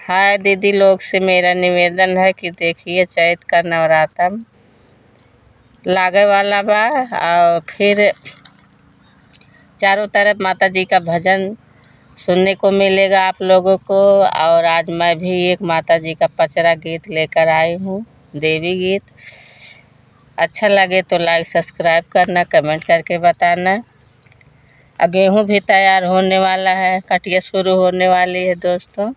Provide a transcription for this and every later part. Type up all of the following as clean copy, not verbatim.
हाय दीदी लोग से मेरा निवेदन है कि देखिए चैत का नवरात्र लागे वाला बा और फिर चारों तरफ माता जी का भजन सुनने को मिलेगा आप लोगों को। और आज मैं भी एक माता जी का पचरा गीत लेकर आई हूँ, देवी गीत। अच्छा लगे तो लाइक सब्सक्राइब करना, कमेंट करके बताना। गेहूँ भी तैयार होने वाला है, कटिया शुरू होने वाली है दोस्तों।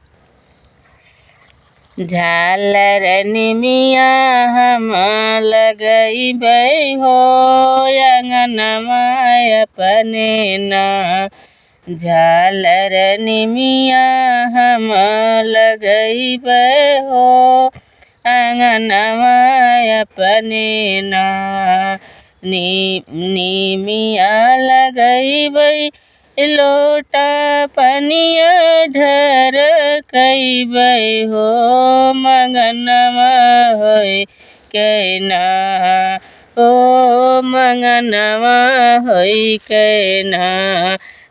झालर निमिया हम लगइबै हो अंगनमा अपने ना। झालर निमिया हम लगइबै हो अंगनमा अपने ना। निमिया लगइबै लोटा पनिया ढर कैबै हो मंगनमा होय कैना। हो मंगनमा होय कैना।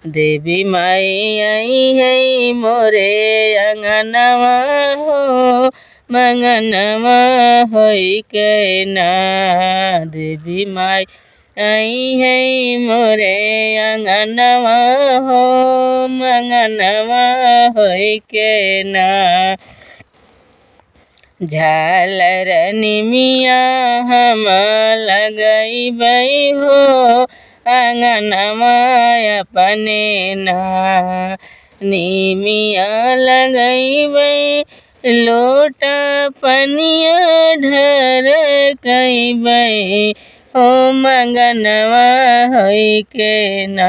देवी माई आई है मोरे अंगनमा हो मंगनमा होय कैना। देवी माई आई है मोरे अंगनमा हो मंगनमा होय कैना। झालर निमिया हम लगइबै हो अंगनमा अपने ना। निमिया लगइबै लोटा पनिया ढर कैबै हो मंगनमा होय कैना।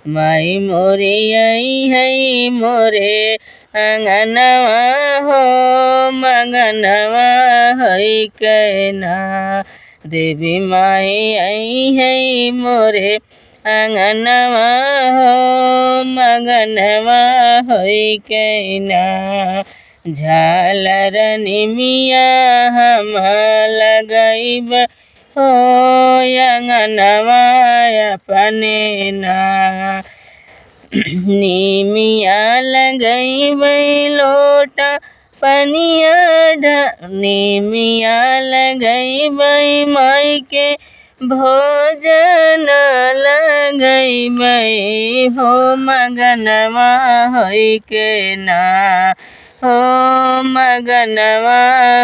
माई मोरे आई है मोरे अंगनमा हो मंगनमा होय कैना। देवी माई आई है मोरे अंगनमा हो मंगनमा होय कैना। झालर निमिया हम लगइबै हो अंगनमा अपने ना। निमिया लगइबै लोटा पनिया निमिया लगइबै माई के भोजन लगइबै हो मंगनमा होय कैना। हो मंगनमा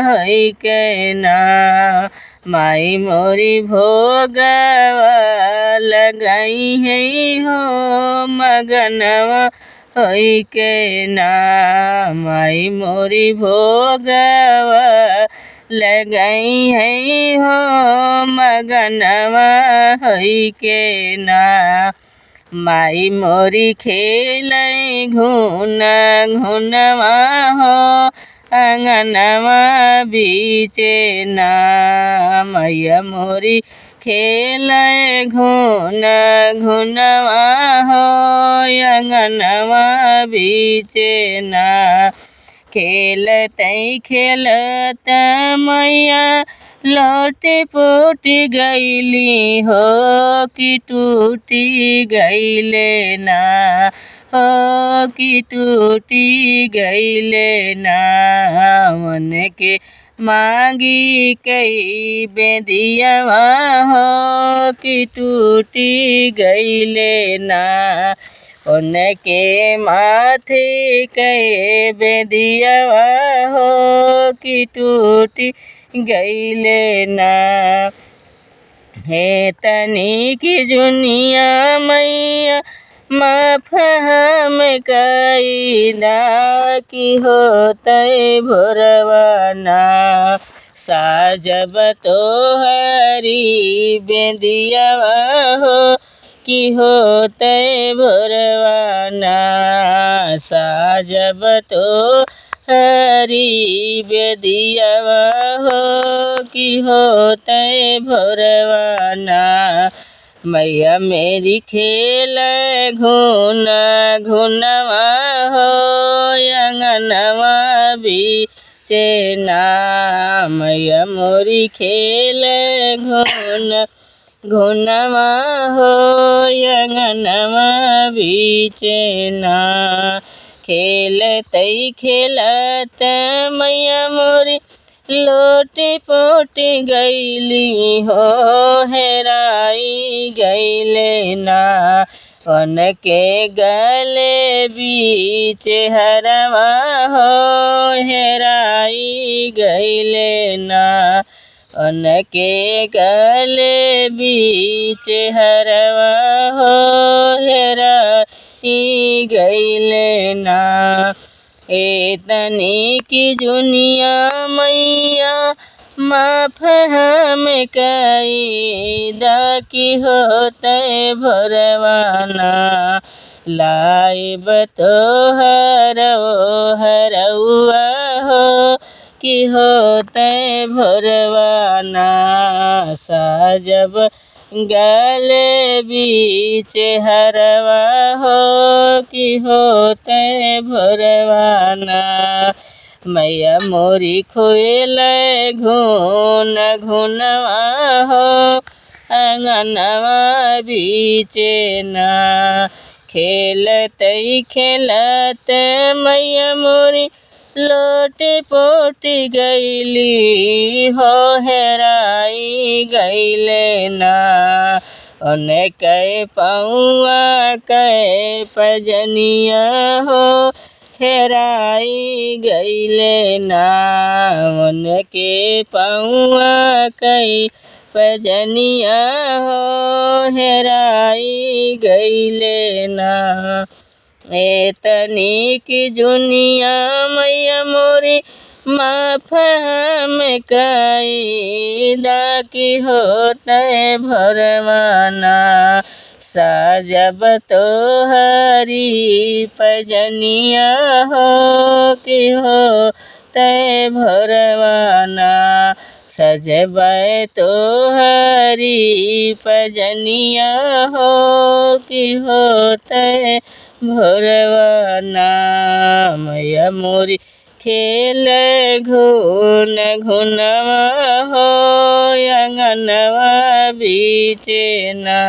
होय कैना। माई मोरी भोगवा लगई है हो मंगनमा होय कैना। माई मोरी भोगवा लगई है हो मंगनमा होय कैना। माई मोरी खेलै घुना घुनवा हो अंगनमा बीचे ना। मैया मोरी खेलै घुना घुनवा हो अंगनमा बीचे ना। खेलतै खेलत मैया लौटी पुटी गईली हो कि टूटी गईले ना। हो कि टूटी गईले ना। मन के मांगी कई बेदियावा हो कि टूटी गईले ना। उनके माथे कई बेदियावा हो कि टूटी गईले ना। हे तनी की जुनिया मैया माफ हम कैला कि होतै भोरवाना। साजब तोहरी बेदियावा हो कि होतै भोरवाना। साजब तोहरी बेदियावा हो कि होतै भोरवाना। मैया मेरी खेल घुना घुनवा हो अंगनमा बीचे ना। मैया मोरी खेल घुना घुनवा हो अंगनमा बीचे ना। खेलतई खेलत मैया मोरी लोटी पोटी गईली हो हेराई गईले ना। उनके गले बीच हरवा हो हेराई गईले ना। उनके गले बीच हरवा हो हेराई गईले ना। एतनी की जुनिया मैया माफ हम कई दा की होते भरवाना। लाइब तो हरउआ हो कि होते भरवाना। साजब गले बीच हरवा हो कि होते भरवाना। मैया मोरी खोल घून घुनवा हो अंगनवा बीचे ना। खेलतई खेलत मैया मोरी लोटी पोटी गईली हो हेराई गईले ना। उनके पौआ के पजनिया हो हेराई गईले ना। उनके पौआ के पजनिया हो हेराई गईले ना। एतनी की जुनिया मैया मोरी माफ हम कई दा की होते भरवाना। साजब तो हरी पजनिया हो कि होते भरवाना। सजबै तो हरी पजनिया हो कि होते भरवाना। मैया मोरी खेल घून घुनवा हो अंगनवा बीचे ना।